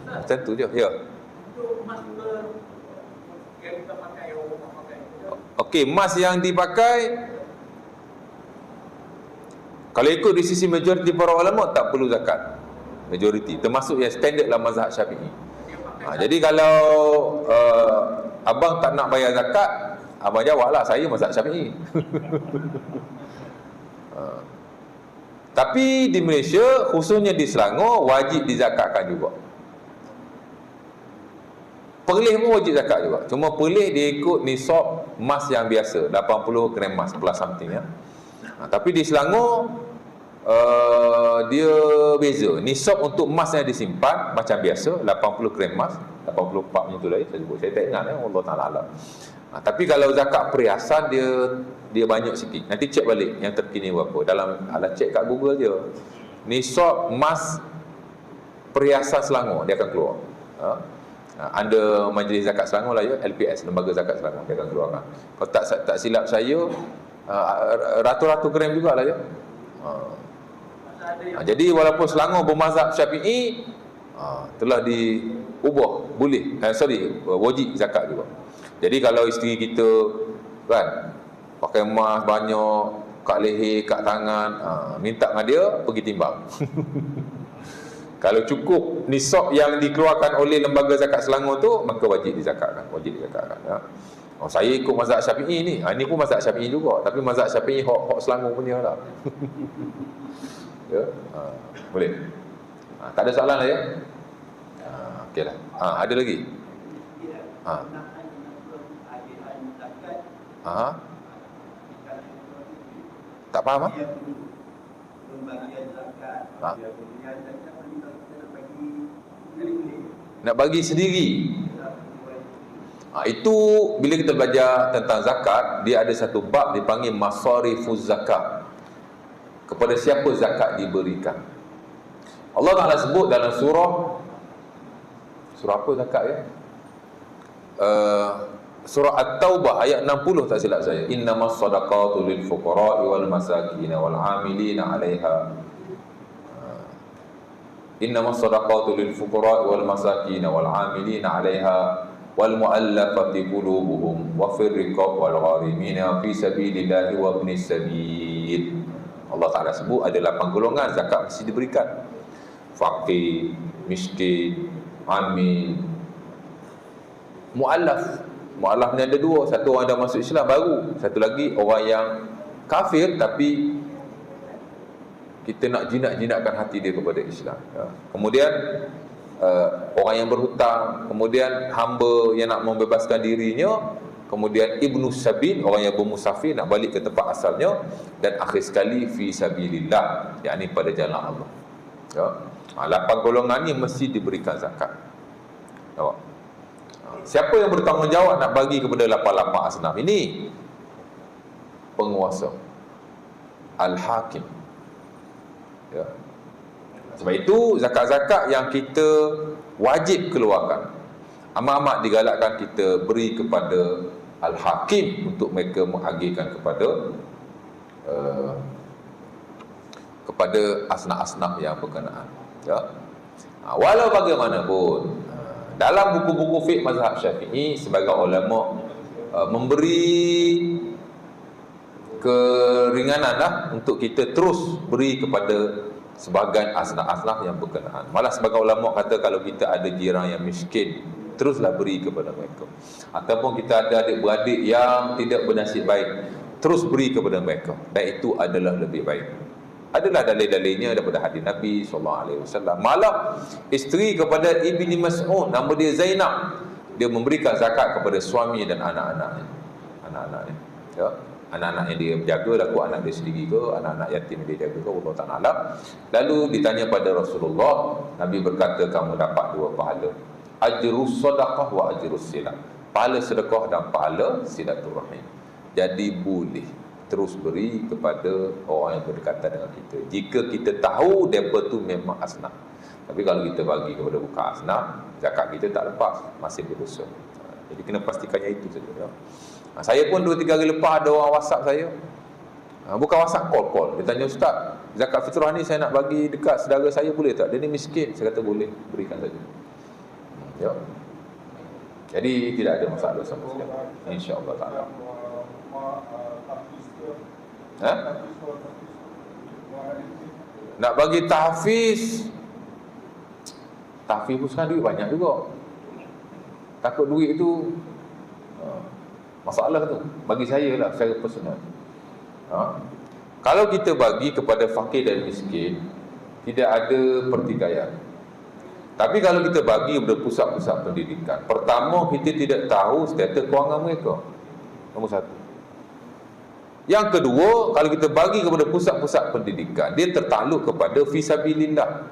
Macam tu je. Ya. Okey, emas yang dipakai, kalau ikut di sisi majoriti para ulama tak perlu zakat. Majoriti, termasuk yang standard dalam mazhab Syafi'i. Jadi kalau abang tak nak bayar zakat, abang jawablah, saya mazhab Syafi'i. Tapi di Malaysia, khususnya di Selangor, wajib dizakatkan juga. Perlis pun wajib zakat juga. Cuma perlis dia ikut nisab emas yang biasa, 80 gram emas plus something ya. Tapi di Selangor dia beza. Nisab untuk emas yang disimpan macam biasa 80 gram emas, 84 macam tu lah saya sebut. Saya tak ingat Allah Taala alam. Tapi kalau zakat perhiasan dia banyak sikit. Nanti cek balik yang terkini berapa. Dalam cek kat Google je. Nisab emas perhiasan Selangor dia akan keluar. Under Majlis Zakat Selangor lah ya, LPS, Lembaga Zakat Selangor, dia akan keluarkan. Kalau tak silap saya ratus-ratus gram jugalah ya. Jadi walaupun Selangor bermazhab Syafi'i, telah diubah boleh, wajib zakat juga. Jadi kalau isteri kita kan pakai emas banyak kat leher, kat tangan, minta dengan dia pergi timbang. Kalau cukup nisab yang dikeluarkan oleh Lembaga Zakat Selangor tu, maka wajib dizakatkan, ya. Saya ikut mazhab Syafi'i ni. Ini pun mazhab Syafi'i juga, tapi mazhab Syafi'i hok Selangor punya lah. Ya. Boleh. Tak ada soalan lah ya. Okeylah. Ada lagi? Tak faham ah? Nak bagi sendiri. Itu bila kita belajar tentang zakat, dia ada satu bab dipanggil masarifuz zakat. Kepada siapa zakat diberikan? Allah Taala sebut dalam surah apa zakat ya? Surah At-Taubah ayat 60 tak silap saya. Innamas shadaqatu lil fuqara'i wal masakin wal 'amilina 'alaiha. Innamas shadaqatu lil fuqara'i wal masakin wal 'amilina 'alaiha wal mu'allafati qulubuhum wa fir riqab wal gharimina fi sabilillahi wa ibnis sabil. Allah Taala sebut ada 8 golongan zakat mesti diberikan. Fakir, miskin, amil, mu'allaf. Mu'allaf ni ada dua, satu orang dah masuk Islam baru, satu lagi orang yang kafir tapi kita nak jinak-jinakkan hati dia kepada Islam. Kemudian orang yang berhutang, kemudian hamba yang nak membebaskan dirinya, kemudian ibnu sabil, orang yang bermusafir nak balik ke tempat asalnya, dan akhir sekali fi sabilillah, yakni pada jalan Allah. Ya. 8 golongan ni mesti diberikan zakat. Siapa yang bertanggungjawab nak bagi kepada 88 asnaf ini? Penguasa, Al-Hakim. Ya. Sebab itu zakat-zakat yang kita wajib keluarkan, amat-amat digalakkan kita beri kepada Al-Hakim untuk mereka mengagihkan kepada asnaf-asnaf yang berkenaan. Ya. Walau bagaimanapun, dalam buku-buku fiqh mazhab Syafi'i, sebagai ulama memberi keringanan lah untuk kita terus beri kepada sebahagian asnaf-asnaf yang berkenaan. Malah sebagai ulama kata kalau kita ada jiran yang miskin, teruslah beri kepada mereka. Ataupun kita ada adik-beradik yang tidak bernasib baik, terus beri kepada mereka, dan itu adalah lebih baik. Adalah dalil-dalilnya daripada hadis Nabi SAW. Malah isteri kepada Ibni Mas'ud, nama dia Zainab, dia memberikan zakat kepada suami dan anak-anaknya. Ya. Anak-anak yang dia jaga, laku anak dia sendiri ke, anak-anak yatim yang dia jaga ke, Allah Ta'ala. Lalu ditanya pada Rasulullah, Nabi berkata, kamu dapat 2 pahala, ajrus sadaqah wa ajrus silah, pahala sedekah dan pahala silaturahim. Jadi boleh terus beri kepada orang yang berdekatan dengan kita jika kita tahu mereka tu memang asnaf. Tapi kalau kita bagi kepada bukan asnaf, zakat kita tak lepas, masih berdosa. Jadi kena pastikannya itu saja ya. Saya pun 2-3 hari lepas ada orang WhatsApp saya, Bukan WhatsApp call. Dia tanya, Ustaz, zakat fitrah ni saya nak bagi dekat saudara saya boleh tak? Dia ni miskin. Saya kata boleh, berikan saja. Ya. Jadi tidak ada masalah sama sekali, insya-Allah taala. Nak bagi tahfiz pun sekarang duit banyak juga. Takut duit tu masalah tu. Bagi saya lah, secara personal. Kalau kita bagi kepada fakir dan miskin, tidak ada pertikaian. Tapi kalau kita bagi kepada pusat-pusat pendidikan, pertama, kita tidak tahu status kewangan mereka. Nombor satu. Yang kedua, kalau kita bagi kepada pusat-pusat pendidikan, dia tertakluk kepada fisabilillah.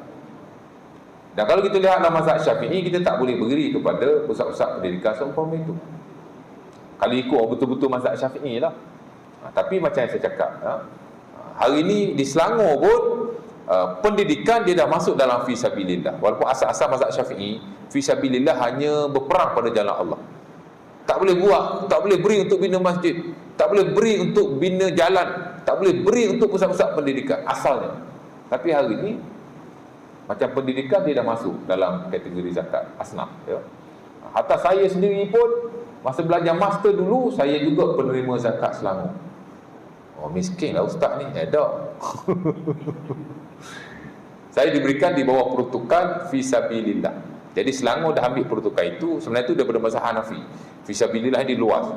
Dan kalau kita lihat dalam mazhab Syafi'i, kita tak boleh beri kepada pusat-pusat pendidikan seumpama itu. Kalau ikut betul-betul mazhab Syafi'i lah. Tapi macam yang saya cakap, hari ini di Selangor pun pendidikan dia dah masuk dalam fisabilillah. Walaupun asal-asal mazhab Syafi'i, fisabilillah hanya berperang pada jalan Allah. Tak boleh buat, tak boleh beri untuk bina masjid, tak boleh beri untuk bina jalan, tak boleh beri untuk pusat-pusat pendidikan asalnya. Tapi hari ini macam pendidikan dia dah masuk dalam kategori zakat asnaf, ya. Hatta saya sendiri pun masa belajar master dulu, saya juga penerima zakat Selangor. Oh, miskin lah ustaz ni. Tak. Saya diberikan di bawah peruntukan fisabilillah. Jadi Selangor dah ambil peruntukan itu. Sebenarnya itu daripada mazhab Hanafi. Fisabilillah ini luas.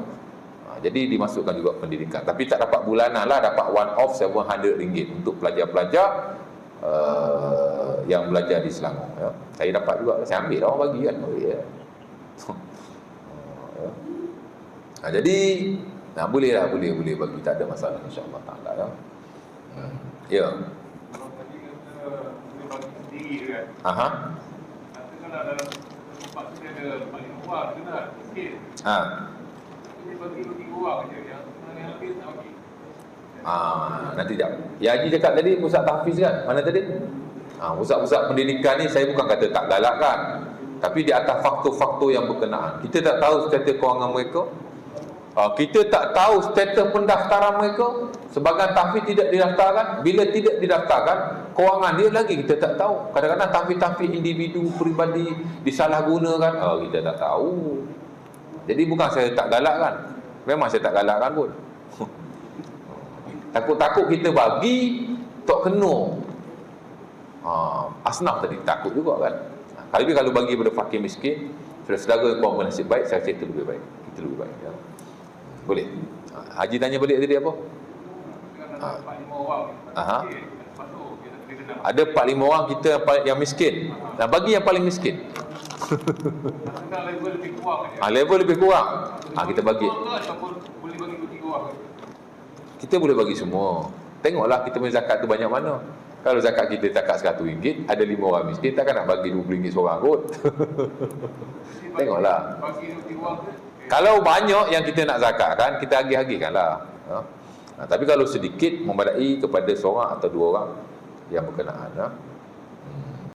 Jadi dimasukkan juga pendidikan. Tapi tak dapat bulanan lah, dapat one off RM700 untuk pelajar-pelajar yang belajar di Selangor, ya. Saya dapat juga, saya ambil lah, orang bagi kan. Ya. Jadi boleh lah, boleh bagi, tak ada masalah, insya-Allah taala, ya. Ya. Kalau tadi kata boleh bagi sendiri kan. Aha. Katakanlah dalam tempat tu ada paling luar tu lah, sikit. Dia bagi 2 orang je, yang lebih tak bagi. Nanti jap. Ya Haji cakap tadi pusat tahfiz kan? Mana tadi? Pusat-pusat pendidikan ni saya bukan kata tak galakkan. Tapi di atas faktor-faktor yang berkenaan. Kita tak tahu status kewangan mereka. Kita tak tahu status pendaftaran mereka. Sebagian tahfiz tidak didaftarkan. Bila tidak didaftarkan, kewangan dia lagi kita tak tahu. Kadang-kadang tahfiz-tahfiz individu peribadi disalahgunakan. Kita tak tahu. Jadi bukan saya tak galakkan. Memang saya tak galakkan pun. Takut-takut kita bagi tak kena asnaf tadi, takut juga kan. Kalau bagi kepada fakir miskin, saudara-saudara yang kurang bernasib baik, saya rasa itu lebih baik. Itu lebih baik, ya. Boleh. Haji tanya balik tadi apa? Ada 4-5 orang kita yang miskin. Nah, bagi yang paling miskin. Level lebih kurang. Kita bagi. Kita boleh bagi semua. Tengoklah kita punya zakat tu banyak mana. Kalau zakat kita zakat RM100, ada 5 orang miskin, takkan nak bagi RM20 seorang kot. Tengoklah. Kalau banyak yang kita nak zakatkan, kita agih-agihkanlah. Tapi kalau sedikit, membadai kepada seorang atau 2 orang yang berkenaan.